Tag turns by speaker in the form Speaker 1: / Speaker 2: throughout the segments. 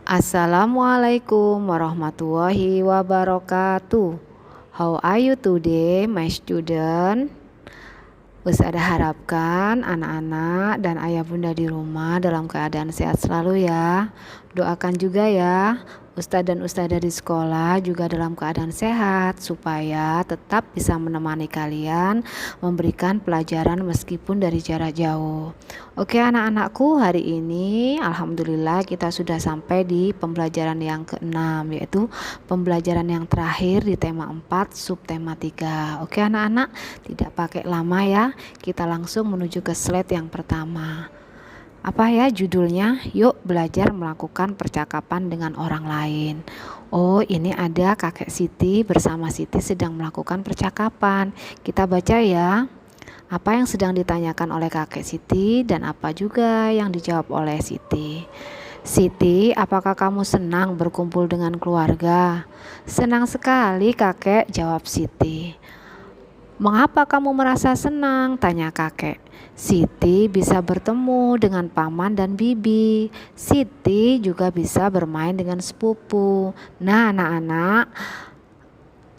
Speaker 1: Assalamualaikum warahmatullahi wabarakatuh. How are you today, my student? Ustazah harapkan anak-anak dan ayah bunda di rumah dalam keadaan sehat selalu ya. Doakan juga ya, ustadz dan ustadzah di sekolah juga dalam keadaan sehat supaya tetap bisa menemani kalian memberikan pelajaran meskipun dari jarak jauh. Oke anak-anakku, hari ini alhamdulillah kita sudah sampai di pembelajaran yang ke-6, yaitu pembelajaran yang terakhir di tema 4 subtema 3. Oke anak-anak, tidak pakai lama ya, kita langsung menuju ke slide yang pertama. Apa ya judulnya? Yuk belajar melakukan percakapan dengan orang lain. Oh, ini ada kakek Siti bersama Siti sedang melakukan percakapan. Kita baca ya. Apa yang sedang ditanyakan oleh kakek Siti dan apa juga yang dijawab oleh Siti. Siti, apakah kamu senang berkumpul dengan keluarga? Senang sekali kakek, jawab Siti. Mengapa kamu merasa senang? Tanya kakek. Siti bisa bertemu dengan paman dan bibi. Siti juga bisa bermain dengan sepupu. Nah anak-anak,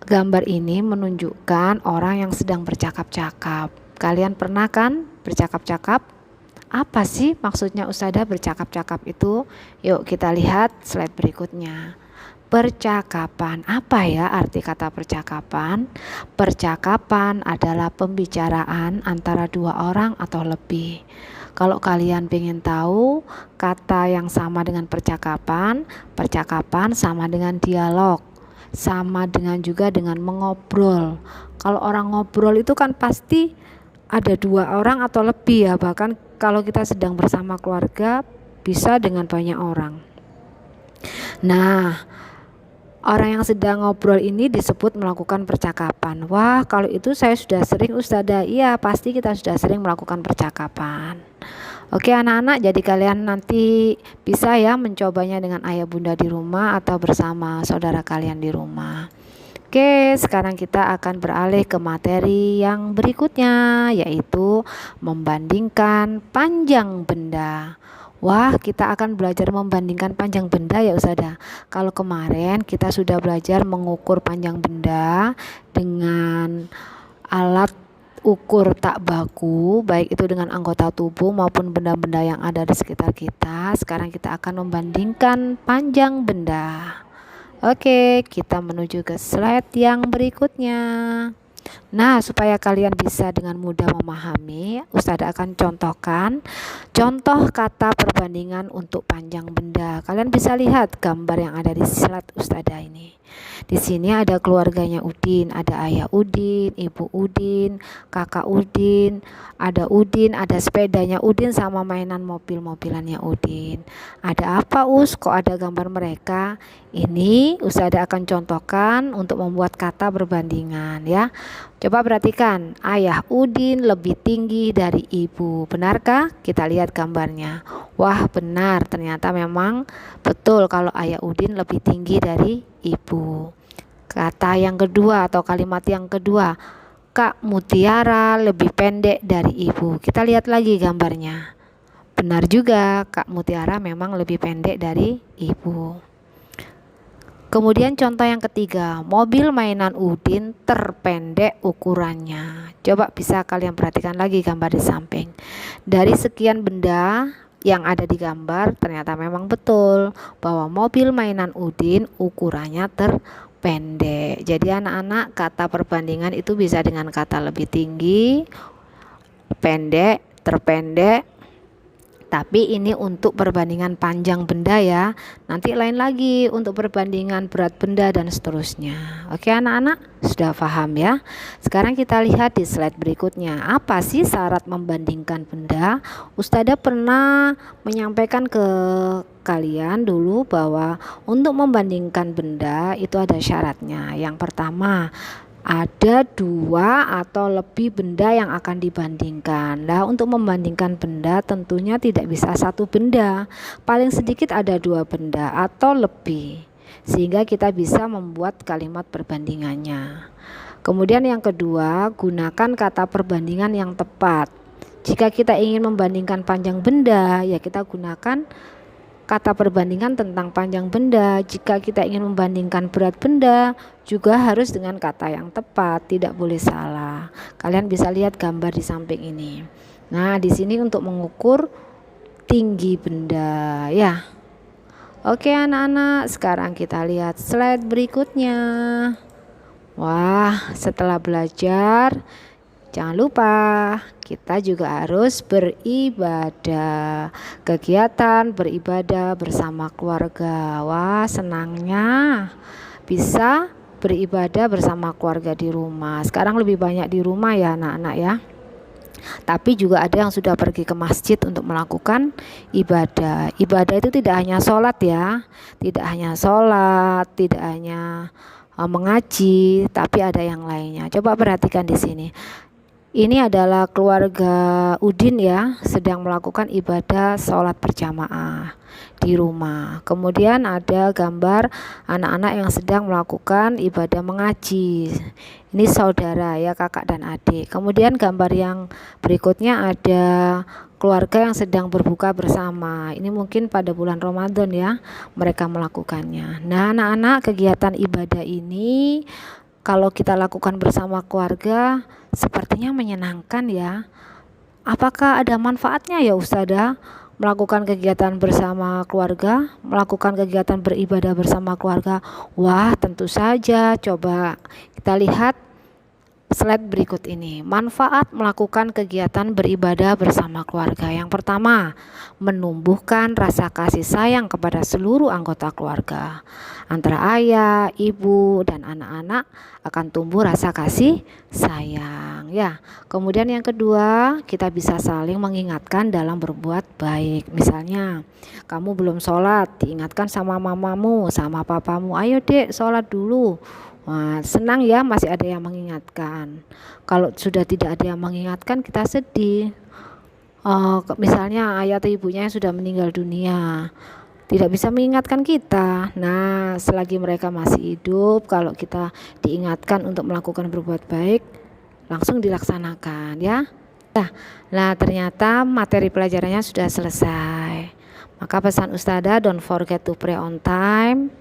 Speaker 1: gambar ini menunjukkan orang yang sedang bercakap-cakap. Kalian pernah kan bercakap-cakap? Apa sih maksudnya ustazah bercakap-cakap itu? Yuk kita lihat slide berikutnya. Percakapan, apa ya arti kata percakapan? Percakapan adalah pembicaraan antara dua orang atau lebih. Kalau kalian ingin tahu kata yang sama dengan percakapan, percakapan sama dengan dialog, sama dengan juga dengan mengobrol. Kalau orang ngobrol itu kan pasti ada dua orang atau lebih ya, bahkan kalau kita sedang bersama keluarga bisa dengan banyak orang. Nah, orang yang sedang ngobrol ini disebut melakukan percakapan. Wah, kalau itu saya sudah sering ustazah. Iya, pasti kita sudah sering melakukan percakapan. Oke anak-anak, jadi kalian nanti bisa ya mencobanya dengan ayah bunda di rumah atau bersama saudara kalian di rumah. Oke, sekarang kita akan beralih ke materi yang berikutnya, yaitu membandingkan panjang benda. Wah, kita akan belajar membandingkan panjang benda ya ustazah. Kalau kemarin kita sudah belajar mengukur panjang benda dengan alat ukur tak baku, baik itu dengan anggota tubuh maupun benda-benda yang ada di sekitar kita. Sekarang kita akan membandingkan panjang benda. Oke, kita menuju ke slide yang berikutnya. Nah, supaya kalian bisa dengan mudah memahami, ustazah akan contohkan contoh kata perbandingan untuk panjang benda. Kalian bisa lihat gambar yang ada di slide ustazah ini. Di sini ada keluarganya Udin, ada ayah Udin, ibu Udin, kakak Udin, ada sepedanya Udin sama mainan mobil-mobilannya Udin. Ada apa kok ada gambar mereka? Ini ustazah akan contohkan untuk membuat kata perbandingan ya. Coba perhatikan, ayah Udin lebih tinggi dari ibu. Benarkah? Kita lihat gambarnya. Wah, benar. Ternyata memang betul kalau ayah Udin lebih tinggi dari ibu. Kata yang kedua atau kalimat yang kedua, Kak Mutiara lebih pendek dari ibu. Kita lihat lagi gambarnya. Benar juga, Kak Mutiara memang lebih pendek dari ibu. Kemudian contoh yang ketiga, mobil mainan Udin terpendek ukurannya. Coba bisa kalian perhatikan lagi gambar di samping. Dari sekian benda yang ada di gambar, ternyata memang betul bahwa mobil mainan Udin ukurannya terpendek. Jadi anak-anak, kata perbandingan itu bisa dengan kata lebih tinggi, pendek, terpendek. Tapi ini untuk perbandingan panjang benda ya. Nanti lain lagi untuk perbandingan berat benda dan seterusnya. Oke anak-anak, sudah paham ya? Sekarang kita lihat di slide berikutnya. Apa sih syarat membandingkan benda? Ustazah pernah menyampaikan ke kalian dulu bahwa untuk membandingkan benda itu ada syaratnya. Yang pertama, ada dua atau lebih benda yang akan dibandingkan. Nah, untuk membandingkan benda tentunya tidak bisa satu benda. Paling sedikit ada dua benda atau lebih. Sehingga kita bisa membuat kalimat perbandingannya. Kemudian yang kedua, gunakan kata perbandingan yang tepat. Jika kita ingin membandingkan panjang benda, ya kita gunakan kata perbandingan tentang panjang benda. Jika kita ingin membandingkan berat benda, juga harus dengan kata yang tepat, tidak boleh salah. Kalian bisa lihat gambar di samping ini. Nah, di sini untuk mengukur tinggi benda ya. Oke anak-anak, sekarang kita lihat slide berikutnya. Wah, setelah belajar, jangan lupa kita juga harus beribadah. Kegiatan beribadah bersama keluarga. Wah, senangnya bisa beribadah bersama keluarga di rumah. Sekarang lebih banyak di rumah ya anak-anak ya. Tapi juga ada yang sudah pergi ke masjid untuk melakukan ibadah. Ibadah itu tidak hanya sholat ya, tidak hanya sholat, tidak hanya mengaji, tapi ada yang lainnya. Coba perhatikan di sini. Ini adalah keluarga Udin ya, sedang melakukan ibadah sholat berjamaah di rumah. Kemudian ada gambar anak-anak yang sedang melakukan ibadah mengaji. Ini saudara ya, kakak dan adik. Kemudian gambar yang berikutnya ada keluarga yang sedang berbuka bersama. Ini mungkin pada bulan Ramadan ya mereka melakukannya. Nah anak-anak, kegiatan ibadah ini kalau kita lakukan bersama keluarga sepertinya menyenangkan ya. Apakah ada manfaatnya ya Ustazah melakukan kegiatan bersama keluarga, melakukan kegiatan beribadah bersama keluarga? Wah, tentu saja. Coba kita lihat slide berikut ini. Manfaat melakukan kegiatan beribadah bersama keluarga. Yang pertama, menumbuhkan rasa kasih sayang kepada seluruh anggota keluarga. Antara ayah, ibu, dan anak-anak akan tumbuh rasa kasih sayang ya. Kemudian yang kedua, kita bisa saling mengingatkan dalam berbuat baik. Misalnya, kamu belum sholat, diingatkan sama mamamu, sama papamu, ayo dek sholat dulu. Wah, senang ya masih ada yang mengingatkan. Kalau sudah tidak ada yang mengingatkan, kita sedih. Misalnya ayah atau ibunya yang sudah meninggal dunia, tidak bisa mengingatkan kita. Nah, selagi mereka masih hidup, kalau kita diingatkan untuk melakukan berbuat baik, langsung dilaksanakan ya. Nah, ternyata materi pelajarannya sudah selesai. Maka pesan Ustazah, don't forget to pray on time.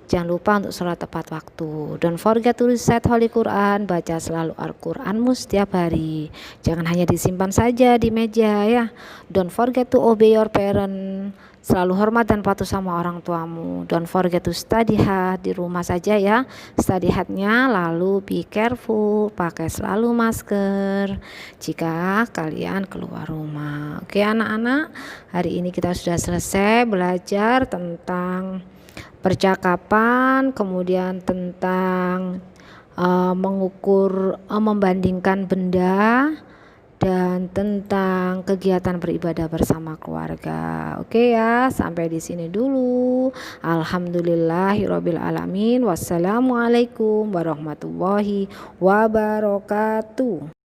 Speaker 1: Jangan lupa untuk sholat tepat waktu. Don't forget to recite Holy Quran. Baca selalu Al-Quranmu setiap hari. Jangan hanya disimpan saja di meja ya. Don't forget to obey your parent. Selalu hormat dan patuh sama orang tuamu. Don't forget to study hard. Di rumah saja ya, study hardnya. Lalu be careful, pakai selalu masker jika kalian keluar rumah. Oke anak-anak, hari ini kita sudah selesai belajar tentang percakapan, kemudian tentang mengukur, membandingkan benda, dan tentang kegiatan beribadah bersama keluarga. Oke ya, sampai di sini dulu. Alhamdulillahirabbil alamin. Wassalamualaikum warahmatullahi wabarakatuh.